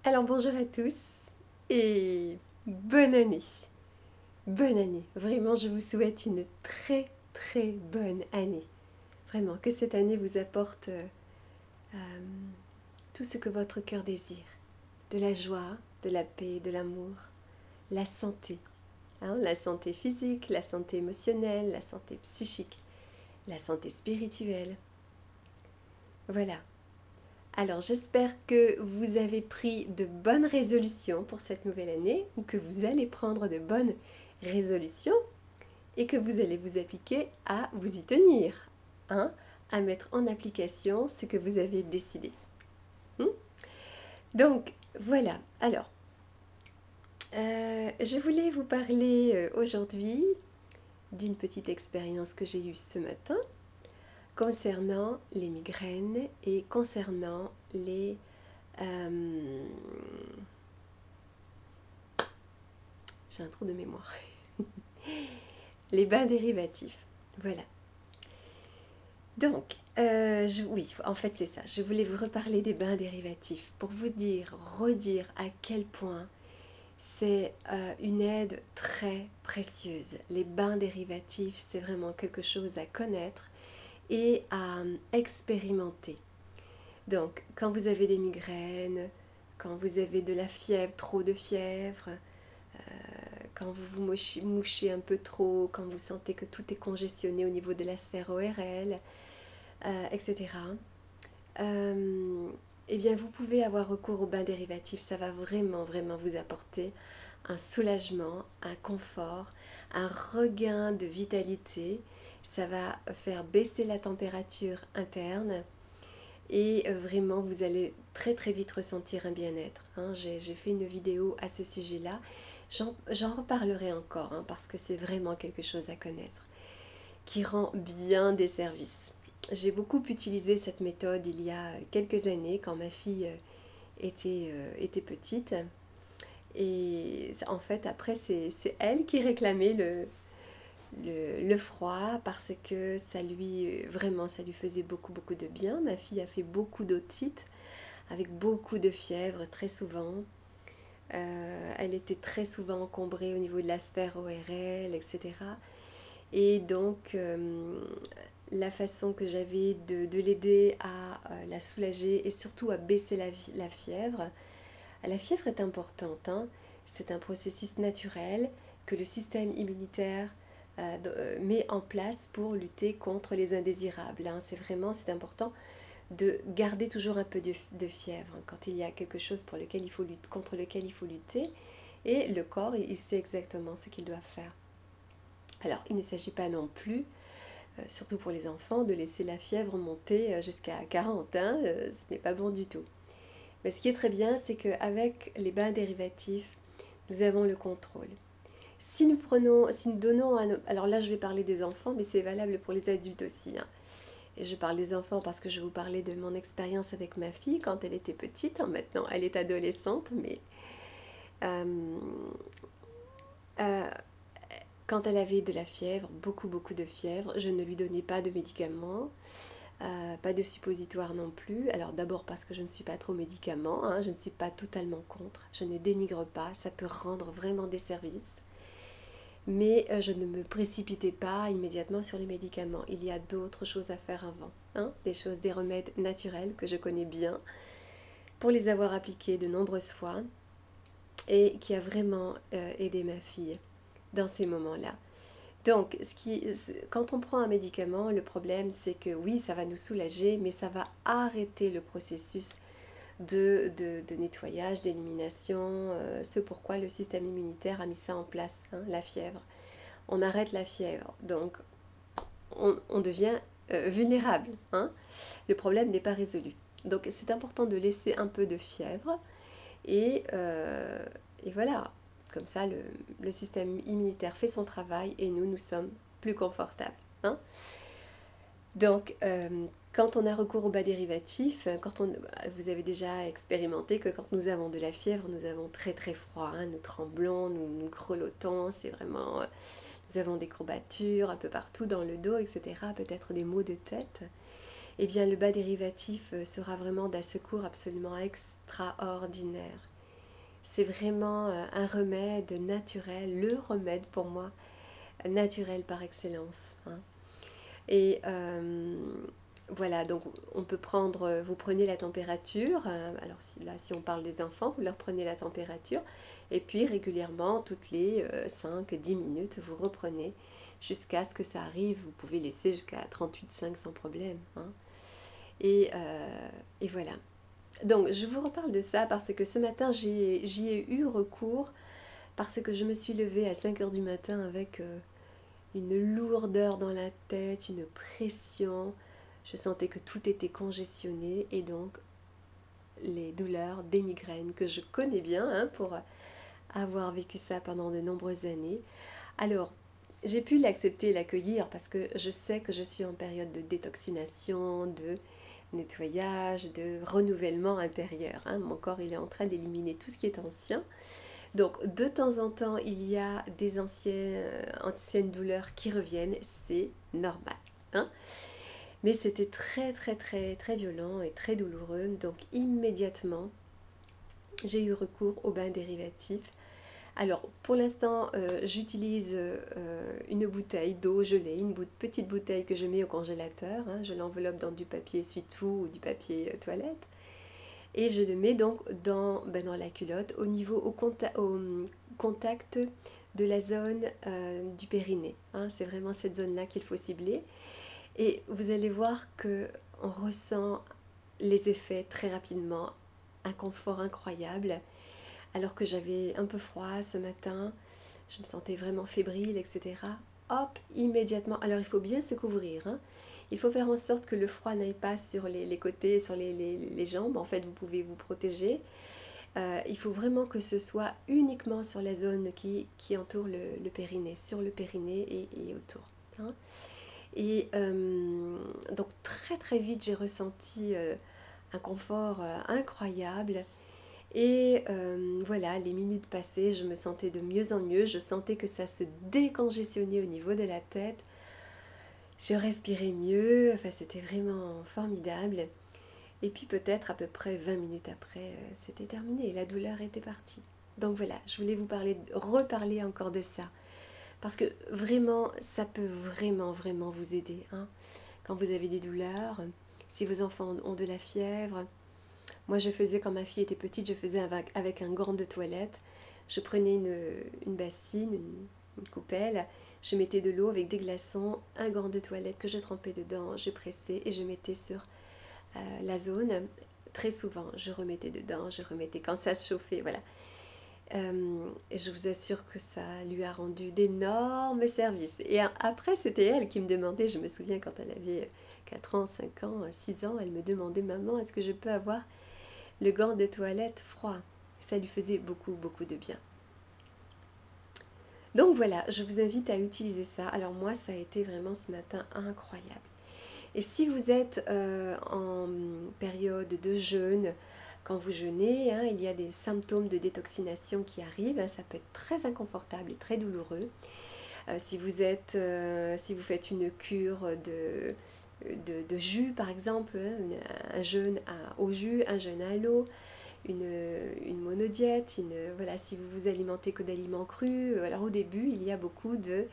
Alors bonjour à tous et bonne année. Bonne année. Vraiment, je vous souhaite une très bonne année. Vraiment, que cette année vous apporte tout ce que votre cœur désire. De la joie, de la paix, de l'amour, la santé. La santé physique, la santé émotionnelle, la santé psychique, la santé spirituelle. Voilà. Alors j'espère que vous avez pris de bonnes résolutions pour cette nouvelle année ou que vous allez prendre de bonnes résolutions et que vous allez vous appliquer à vous y tenir, à mettre en application ce que vous avez décidé. Donc voilà, alors je voulais vous parler aujourd'hui d'une petite expérience que j'ai eue ce matin concernant les migraines et concernant les... j'ai un trou de mémoire. Les bains dérivatifs. Voilà. Donc, oui, en fait c'est ça. Je voulais vous reparler des bains dérivatifs pour vous dire, redire à quel point c'est une aide très précieuse. Les bains dérivatifs, c'est vraiment quelque chose à connaître et à expérimenter. Donc, quand vous avez des migraines, quand vous avez de la fièvre, trop de fièvre, quand vous vous mouchez un peu trop, quand vous sentez que tout est congestionné au niveau de la sphère ORL, etc. Eh bien, vous pouvez avoir recours au bain dérivatif. Ça va vraiment vous apporter un soulagement, un confort, un regain de vitalité. Ça va faire baisser la température interne et vraiment vous allez très vite ressentir un bien-être. J'ai fait une vidéo à ce sujet-là. J'en reparlerai encore parce que c'est vraiment quelque chose à connaître qui rend bien des services. J'ai beaucoup utilisé cette méthode il y a quelques années quand ma fille était petite. Et en fait, après, c'est elle qui réclamait le froid parce que ça lui faisait beaucoup de bien. Ma fille a fait beaucoup d'otite avec beaucoup de fièvre très souvent. Elle était très souvent encombrée au niveau de la sphère ORL, etc. Et donc, la façon que j'avais de l'aider à la soulager et surtout à baisser la fièvre. La fièvre est importante, c'est un processus naturel que le système immunitaire met en place pour lutter contre les indésirables. C'est important de garder toujours un peu de fièvre quand il y a quelque chose contre lequel il faut lutter. Et le corps, il sait exactement ce qu'il doit faire. Alors, il ne s'agit pas non plus, surtout pour les enfants, de laisser la fièvre monter jusqu'à 40. Ce n'est pas bon du tout. Mais ce qui est très bien, c'est qu'avec les bains dérivatifs, nous avons le contrôle. Si nous donnons à nos... Alors là, je vais parler des enfants, mais c'est valable pour les adultes aussi. Et je parle des enfants parce que je vous parlais de mon expérience avec ma fille quand elle était petite. Maintenant, elle est adolescente, mais... quand elle avait de la fièvre, beaucoup de fièvre, je ne lui donnais pas de médicaments, pas de suppositoire non plus. Alors d'abord parce que je ne suis pas trop médicament, je ne suis pas totalement contre, je ne dénigre pas, ça peut rendre vraiment des services. Mais je ne me précipitais pas immédiatement sur les médicaments. Il y a d'autres choses à faire avant, des remèdes naturels que je connais bien, pour les avoir appliqués de nombreuses fois et qui a vraiment aidé ma fille dans ces moments-là. Donc, quand on prend un médicament, le problème c'est que oui, ça va nous soulager, mais ça va arrêter le processus de nettoyage, d'élimination, ce pourquoi le système immunitaire a mis ça en place, la fièvre. On arrête la fièvre, donc on devient vulnérable. Le problème n'est pas résolu. Donc c'est important de laisser un peu de fièvre et voilà. Comme ça, le système immunitaire fait son travail et nous sommes plus confortables. Donc, quand on a recours aux bains dérivatifs, vous avez déjà expérimenté que quand nous avons de la fièvre, nous avons très froid, nous tremblons, nous grelottons, c'est vraiment... nous avons des courbatures un peu partout dans le dos, etc., peut-être des maux de tête. Eh bien, le bain dérivatif sera vraiment d'un secours absolument extraordinaire. C'est vraiment un remède naturel, le remède pour moi, naturel par excellence, hein. Et voilà, donc on peut prendre, vous prenez la température, alors si on parle des enfants, vous leur prenez la température, et puis régulièrement, toutes les 5-10 minutes, vous reprenez jusqu'à ce que ça arrive. Vous pouvez laisser jusqu'à 38,5 sans problème, hein. Et voilà. Donc je vous reparle de ça parce que ce matin, j'y ai eu recours, parce que je me suis levée à 5 heures du matin avec une lourdeur dans la tête, une pression. Je sentais que tout était congestionné et donc les douleurs des migraines que je connais bien, hein, pour avoir vécu ça pendant de nombreuses années. Alors, j'ai pu l'accepter et l'accueillir parce que je sais que je suis en période de détoxination, de nettoyage, de renouvellement intérieur, hein. Mon corps, il est en train d'éliminer tout ce qui est ancien. Donc, de temps en temps, il y a des anciennes douleurs qui reviennent, c'est normal, hein. Mais c'était très, très, très, très violent et très douloureux. Donc, immédiatement, j'ai eu recours au bain dérivatif. Alors, pour l'instant, j'utilise une bouteille d'eau gelée, une petite bouteille que je mets au congélateur, hein. Je l'enveloppe dans du papier essuie-tout ou du papier toilette. Et je le mets donc dans la culotte, au contact de la zone du périnée, hein. C'est vraiment cette zone-là qu'il faut cibler. Et vous allez voir qu'on ressent les effets très rapidement, un confort incroyable. Alors que j'avais un peu froid ce matin, je me sentais vraiment fébrile, etc. Hop, immédiatement. Alors il faut bien se couvrir, hein. Il faut faire en sorte que le froid n'aille pas sur les côtés, sur les jambes. En fait, vous pouvez vous protéger. Il faut vraiment que ce soit uniquement sur la zone qui entoure le périnée, sur le périnée et autour, hein. Et donc très très vite, j'ai ressenti un confort incroyable. Et voilà, les minutes passées, je me sentais de mieux en mieux. Je sentais que ça se décongestionnait au niveau de la tête. Je respirais mieux. Enfin, c'était vraiment formidable. Et puis peut-être à peu près 20 minutes après, c'était terminé et la douleur était partie. Donc voilà, je voulais vous reparler encore de ça. Parce que vraiment, ça peut vraiment, vraiment vous aider, hein. Quand vous avez des douleurs, si vos enfants ont de la fièvre. Moi, je faisais, quand ma fille était petite, je faisais avec un gant de toilette. Je prenais une bassine, une coupelle, je mettais de l'eau avec des glaçons, un gant de toilette que je trempais dedans, je pressais et je mettais sur la zone. Très souvent, je remettais dedans, je remettais quand ça se chauffait, voilà. Et je vous assure que ça lui a rendu d'énormes services. Et après, c'était elle qui me demandait, je me souviens quand elle avait 4 ans, 5 ans, 6 ans, elle me demandait: maman, est-ce que je peux avoir le gant de toilette froid? Ça lui faisait beaucoup, beaucoup de bien. Donc voilà, je vous invite à utiliser ça. Alors moi, ça a été vraiment ce matin incroyable. Et si vous êtes en période de jeûne, quand vous jeûnez, hein, il y a des symptômes de détoxination qui arrivent, hein. Ça peut être très inconfortable et très douloureux. Si vous faites une cure de jus par exemple, hein, un jeûne au jus, un jeûne à l'eau, une monodiète, voilà, si vous vous alimentez que d'aliments crus. Alors au début, il y a beaucoup de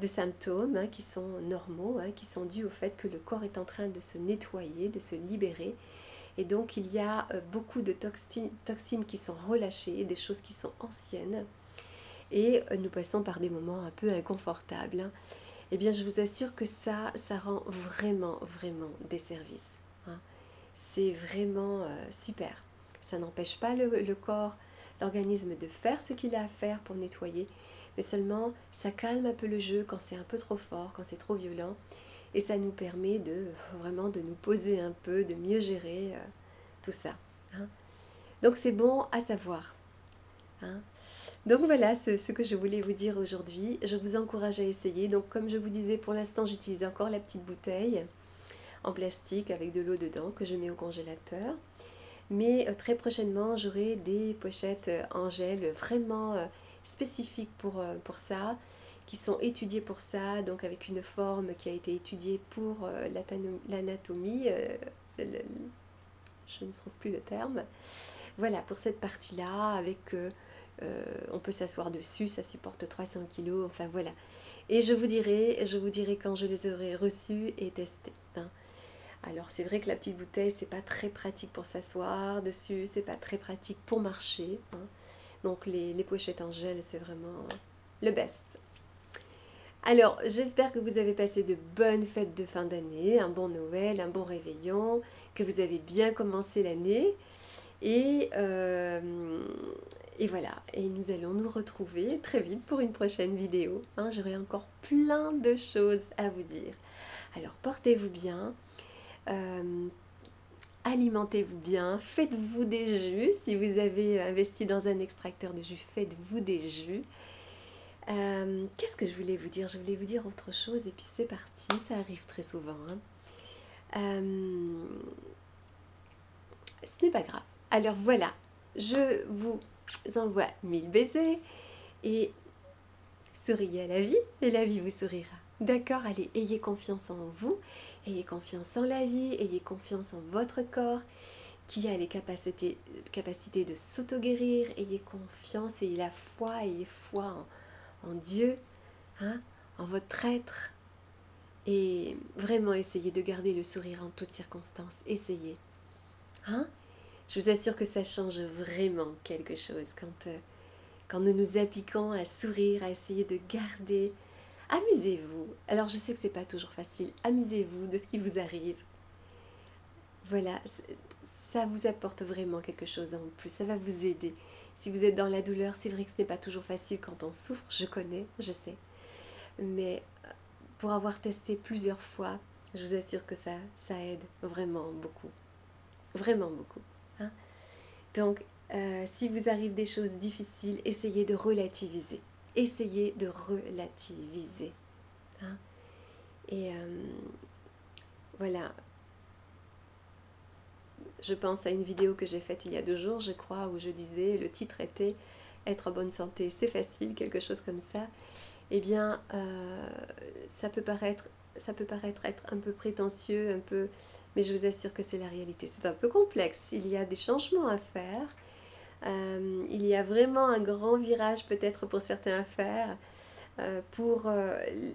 symptômes, hein, qui sont normaux, hein, qui sont dus au fait que le corps est en train de se nettoyer, de se libérer. Et donc il y a beaucoup de toxines qui sont relâchées, des choses qui sont anciennes. Et nous passons par des moments un peu inconfortables, hein. Eh bien, je vous assure que ça rend vraiment, vraiment des services, hein. C'est vraiment super. Ça n'empêche pas le corps, l'organisme de faire ce qu'il a à faire pour nettoyer, mais seulement ça calme un peu le jeu quand c'est un peu trop fort, quand c'est trop violent, et ça nous permet vraiment de nous poser un peu, de mieux gérer tout ça, hein. Donc c'est bon à savoir, hein. Donc voilà ce que je voulais vous dire aujourd'hui. Je vous encourage à essayer. Donc comme je vous disais, pour l'instant j'utilise encore la petite bouteille en plastique avec de l'eau dedans que je mets au congélateur. Mais très prochainement j'aurai des pochettes en gel vraiment spécifiques pour ça, qui sont étudiées pour ça, donc avec une forme qui a été étudiée pour l'anatomie. Je ne trouve plus le terme. voilà, pour cette partie-là, avec on peut s'asseoir dessus, ça supporte 300 kilos, enfin voilà. Et je vous dirai quand je les aurai reçus et testés. Hein. Alors c'est vrai que la petite bouteille, c'est pas très pratique pour s'asseoir dessus, c'est pas très pratique pour marcher. Hein. Donc les pochettes en gel, c'est vraiment le best. Alors, j'espère que vous avez passé de bonnes fêtes de fin d'année, un bon Noël, un bon réveillon, que vous avez bien commencé l'année. Et, et voilà, et nous allons nous retrouver très vite pour une prochaine vidéo. Hein, j'aurai encore plein de choses à vous dire. Alors, portez-vous bien, alimentez-vous bien, faites-vous des jus. Si vous avez investi dans un extracteur de jus, faites-vous des jus. Qu'est-ce que je voulais vous dire? Je voulais vous dire autre chose et puis c'est parti, ça arrive très souvent. Hein. Ce n'est pas grave. Alors voilà, je vous envoie 1000 baisers et souriez à la vie et la vie vous sourira. D'accord? Allez, ayez confiance en vous, ayez confiance en la vie, ayez confiance en votre corps qui a les capacités de s'auto-guérir, ayez confiance, ayez la foi, ayez foi en Dieu, hein, en votre être. Et vraiment essayez de garder le sourire en toutes circonstances. Essayez. Hein? Je vous assure que ça change vraiment quelque chose quand nous nous appliquons à sourire, à essayer de garder. Amusez-vous. Alors je sais que c'est pas toujours facile. Amusez-vous de ce qui vous arrive. Voilà, ça vous apporte vraiment quelque chose en plus. Ça va vous aider. Si vous êtes dans la douleur, c'est vrai que ce n'est pas toujours facile quand on souffre. Je connais, je sais. Mais pour avoir testé plusieurs fois, je vous assure que ça aide vraiment beaucoup. Vraiment beaucoup. Hein? Donc, si vous arrive des choses difficiles, essayez de relativiser. Essayez de relativiser. Hein? Et voilà. Je pense à une vidéo que j'ai faite il y a 2 jours, je crois, où je disais, le titre était « Être en bonne santé, c'est facile », quelque chose comme ça. Eh bien, ça peut paraître être un peu prétentieux, un peu, mais je vous assure que c'est la réalité. C'est un peu complexe, il y a des changements à faire, il y a vraiment un grand virage peut-être pour certains à faire, pour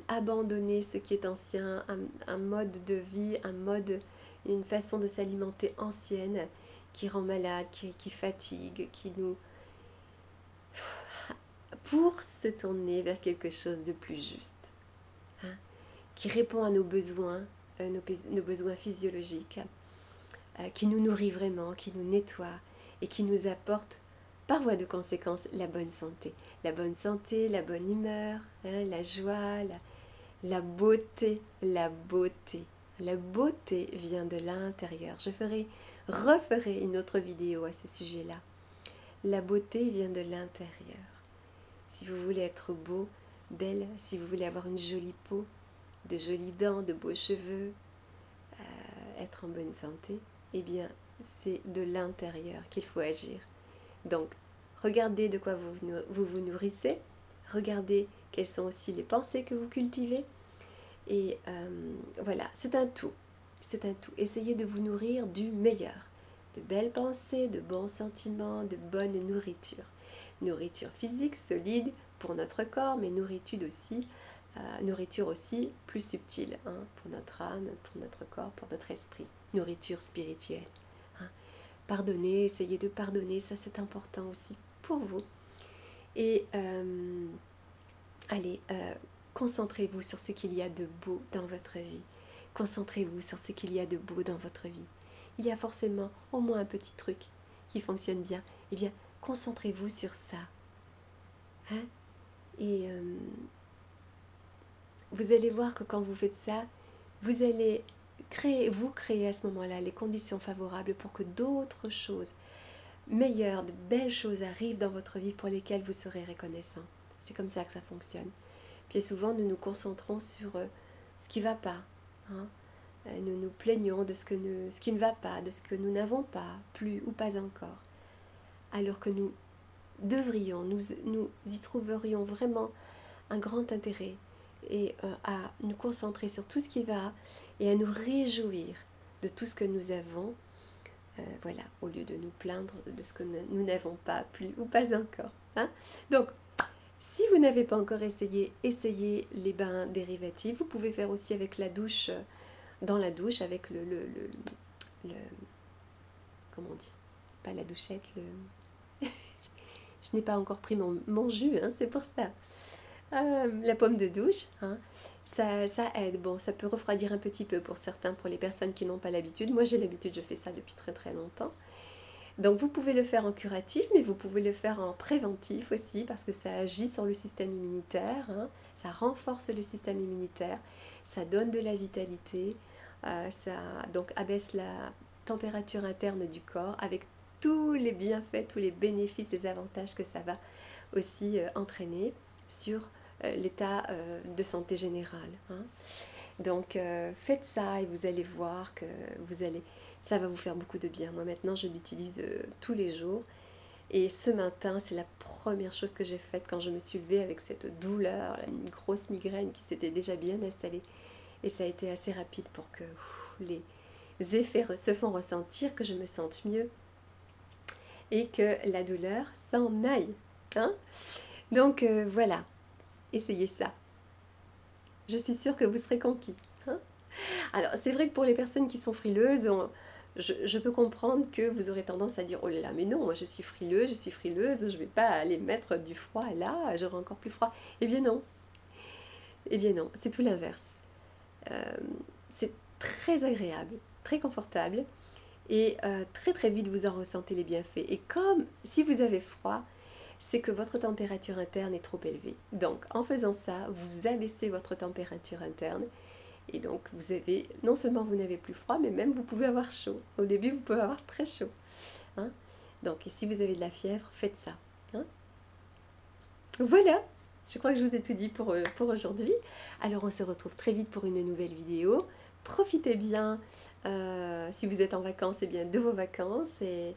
abandonner ce qui est ancien, un mode de vie, une façon de s'alimenter ancienne qui rend malade, qui fatigue, qui nous... pour se tourner vers quelque chose de plus juste, hein, qui répond à nos besoins physiologiques, qui nous nourrit vraiment, qui nous nettoie et qui nous apporte par voie de conséquence la bonne santé. La bonne santé, la bonne humeur, hein, la joie, la beauté, la beauté. La beauté vient de l'intérieur. Je referai une autre vidéo à ce sujet-là. La beauté vient de l'intérieur. Si vous voulez être beau, belle, si vous voulez avoir une jolie peau, de jolies dents, de beaux cheveux, être en bonne santé, eh bien, c'est de l'intérieur qu'il faut agir. Donc, regardez de quoi vous nourrissez, regardez quelles sont aussi les pensées que vous cultivez, et voilà, c'est un tout. C'est un tout. Essayez de vous nourrir du meilleur, de belles pensées, de bons sentiments, de bonne nourriture. Nourriture physique, solide pour notre corps, mais nourriture aussi plus subtile, hein, pour notre âme, pour notre corps, pour notre esprit. Nourriture spirituelle. Hein. Pardonnez, essayez de pardonner, ça c'est important aussi pour vous. Et allez, concentrez-vous sur ce qu'il y a de beau dans votre vie. Concentrez-vous sur ce qu'il y a de beau dans votre vie. Il y a forcément au moins un petit truc qui fonctionne bien. Eh bien, concentrez-vous sur ça. Hein? Et vous allez voir que quand vous faites ça, vous allez créer à ce moment-là les conditions favorables pour que d'autres choses meilleures, de belles choses arrivent dans votre vie pour lesquelles vous serez reconnaissant. C'est comme ça que ça fonctionne. Puis souvent, nous nous concentrons sur ce qui ne va pas. Hein? Nous nous plaignons de ce qui ne va pas, de ce que nous n'avons pas, plus ou pas encore. Alors que nous y trouverions vraiment un grand intérêt et à nous concentrer sur tout ce qui va et à nous réjouir de tout ce que nous avons Voilà, au lieu de nous plaindre de ce que nous n'avons pas plus ou pas encore. Hein. Donc, si vous n'avez pas encore essayé, essayez les bains dérivatifs. Vous pouvez faire aussi avec la douche, dans la douche, avec le comment on dit? Pas la douchette, je n'ai pas encore pris mon jus, hein, c'est pour ça. La pomme de douche, hein, ça aide. Bon, ça peut refroidir un petit peu pour certains, pour les personnes qui n'ont pas l'habitude. Moi, j'ai l'habitude, je fais ça depuis très très longtemps. Donc, vous pouvez le faire en curatif, mais vous pouvez le faire en préventif aussi, parce que ça agit sur le système immunitaire, hein, ça renforce le système immunitaire, ça donne de la vitalité, ça donc abaisse la température interne du corps avec tous les bienfaits, tous les bénéfices, les avantages que ça va aussi entraîner sur l'état de santé générale. Hein. Donc faites ça et vous allez voir que ça va vous faire beaucoup de bien. Moi maintenant je l'utilise tous les jours et ce matin c'est la première chose que j'ai faite quand je me suis levée avec cette douleur, une grosse migraine qui s'était déjà bien installée et ça a été assez rapide pour que les effets se font ressentir, que je me sente mieux et que la douleur s'en aille. Hein. Donc voilà, essayez ça. Je suis sûre que vous serez conquis. Hein. Alors, c'est vrai que pour les personnes qui sont frileuses, je peux comprendre que vous aurez tendance à dire « Oh là là, mais non, moi je suis frileuse, je ne vais pas aller mettre du froid là, j'aurai encore plus froid. » Eh bien non. Eh bien non, c'est tout l'inverse. C'est très agréable, très confortable et très très vite vous en ressentez les bienfaits. Et comme si vous avez froid, c'est que votre température interne est trop élevée. Donc en faisant ça, vous abaissez votre température interne et donc vous avez, non seulement vous n'avez plus froid, mais même vous pouvez avoir chaud. Au début, vous pouvez avoir très chaud. Hein. Donc et si vous avez de la fièvre, faites ça. Hein. Voilà, je crois que je vous ai tout dit pour aujourd'hui. Alors on se retrouve très vite pour une nouvelle vidéo. Profitez bien, si vous êtes en vacances, eh bien de vos vacances et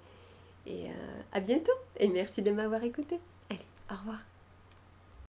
à bientôt. Et merci de m'avoir écouté. Allez, au revoir.